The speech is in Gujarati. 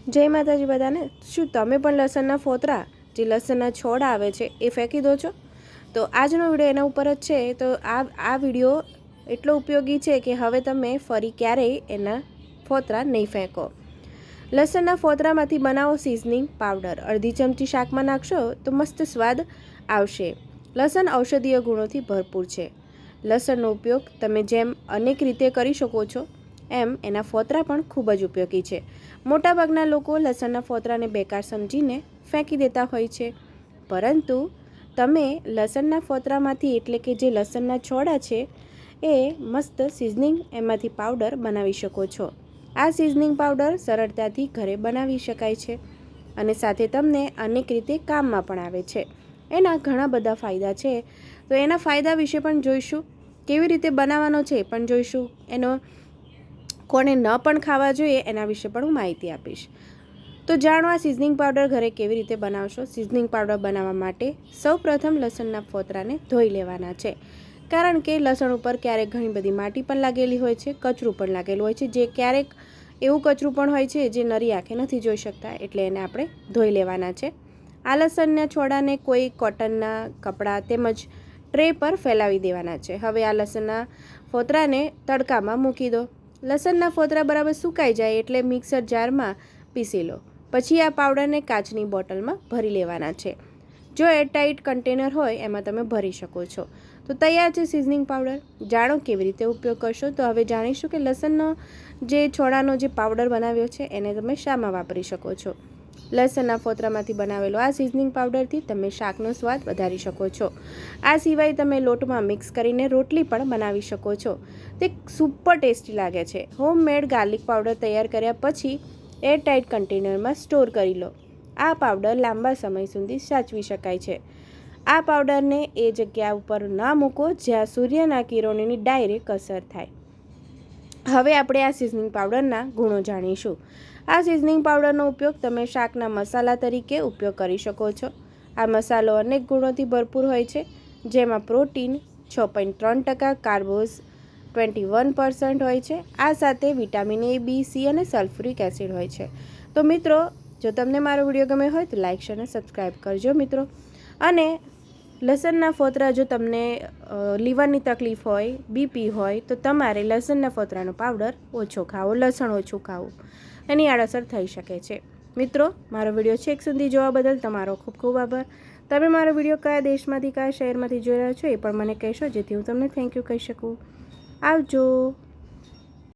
જય માતાજી બધાને। શું તમે પણ લસણના ફોતરા જે લસણના છોડ આવે છે એ ફેંકી દો છો? તો આજનો વિડીયો એના ઉપર જ છે। તો આ વિડીયો એટલો ઉપયોગી છે કે હવે તમે ફરી ક્યારેય એના ફોતરા નહીં ફેંકો। લસણના ફોતરામાંથી બનાવો સિઝનિંગ પાવડર। અડધી ચમચી શાકમાં નાખશો તો મસ્ત સ્વાદ આવશે। લસણ ઔષધીય ગુણોથી ભરપૂર છે। લસણનો ઉપયોગ તમે જેમ અનેક રીતે કરી શકો છો એમ એના ફોતરા પણ ખૂબ જ ઉપયોગી છે। મોટાભાગના લોકો લસણના ફોતરાને બેકાર સમજીને ફેંકી દેતા હોય છે, પરંતુ તમે લસણના ફોતરામાંથી એટલે કે જે લસણના છોડા છે એ મસ્ત સિઝનિંગ એમાંથી પાવડર બનાવી શકો છો। આ સિઝનિંગ પાવડર સરળતાથી ઘરે બનાવી શકાય છે અને સાથે તમને અનેક રીતે કામમાં પણ આવે છે। એના ઘણા બધા ફાયદા છે, તો એના ફાયદા વિશે પણ જોઈશું, કેવી રીતે બનાવવાનો છે પણ જોઈશું, એનો કોને ન પણ ખાવા જોઈએ એના વિશે પણ હું માહિતી આપીશ। તો જાણો આ સિઝનિંગ પાવડર ઘરે કેવી રીતે બનાવશો। સિઝનિંગ પાવડર બનાવવા માટે સૌપ્રથમ લસણના ફોતરાને ધોઈ લેવાના છે, કારણ કે લસણ ઉપર ક્યારેક ઘણી બધી માટી પણ લાગેલી હોય છે, કચરું પણ લાગેલું હોય છે, જે ક્યારેક એવું કચરું પણ હોય છે જે નરી આંખે નથી જોઈ શકતા, એટલે એને આપણે ધોઈ લેવાના છે। આ લસણના છોડાને કોઈ કોટનના કપડાં તેમજ ટ્રે પર ફેલાવી દેવાના છે। હવે આ લસણના ફોતરાને તડકામાં મૂકી દો। લસણના ફોતરા બરાબર સુકાઈ જાય એટલે મિક્સર જારમાં પીસી લો। પછી આ પાવડરને કાચની બોટલમાં ભરી લેવાના છે। જો એરટાઇટ કન્ટેનર હોય એમાં તમે ભરી શકો છો। તો તૈયાર છે સિઝનિંગ પાવડર। જાણો કેવી રીતે ઉપયોગ કરશો। તો હવે જાણીશું કે લસણનો જે છોડાનો જે પાવડર બનાવ્યો છે એને તમે શામાં વાપરી શકો છો। લસણના ફોતરામાંથી બનાવેલો આ સિઝનિંગ પાવડરથી તમે શાકનો સ્વાદ વધારી શકો છો। આ સિવાય તમે લોટમાં મિક્સ કરીને રોટલી પણ બનાવી શકો છો। તે સુપર ટેસ્ટી લાગે છે। હોમમેડ ગાર્લિક પાવડર તૈયાર કર્યા પછી એરટાઇટ કન્ટેનરમાં સ્ટોર કરી લો। આ પાવડર લાંબા સમય સુધી સાચવી શકાય છે। આ પાવડરને એ જગ્યા ઉપર ના મૂકો જ્યાં સૂર્યના કિરણોની ડાયરેક્ટ અસર થાય। હવે આપણે આ સિઝનિંગ પાવડરના ગુણો જાણીશું। આ સિઝનિંગ પાવડરનો ઉપયોગ તમે શાકના મસાલા તરીકે ઉપયોગ કરી શકો છો। આ મસાલો અનેક ગુણોથી ભરપૂર હોય છે, જેમાં પ્રોટીન 6.3%, કાર્બોઝ 21% હોય છે। આ સાથે વિટામિન A, B, C અને સલ્ફ્યુરિક એસિડ હોય છે। તો મિત્રો, જો તમને મારો વિડીયો ગમે હોય તો લાઇક, શેર અને સબસ્ક્રાઈબ કરજો મિત્રો। અને લસણના ફોતરા, જો તમને લીવરની તકલીફ હોય, બીપી હોય, તો તમારે લસણના ફોતરાનો પાવડર ઓછો ખાવો, લસણ ઓછું ખાવું, એની આડઅસર થઈ શકે છે। મિત્રો, મારો વિડીયો છેક સુધી જોવા બદલ તમારો ખૂબ ખૂબ આભાર। તમે મારો વિડીયો કયા દેશમાંથી, કયા શહેરમાંથી જોઈ રહ્યા છો એ પણ મને કહેશો, જેથી હું તમને થેન્ક યુ કહી શકું। આવજો।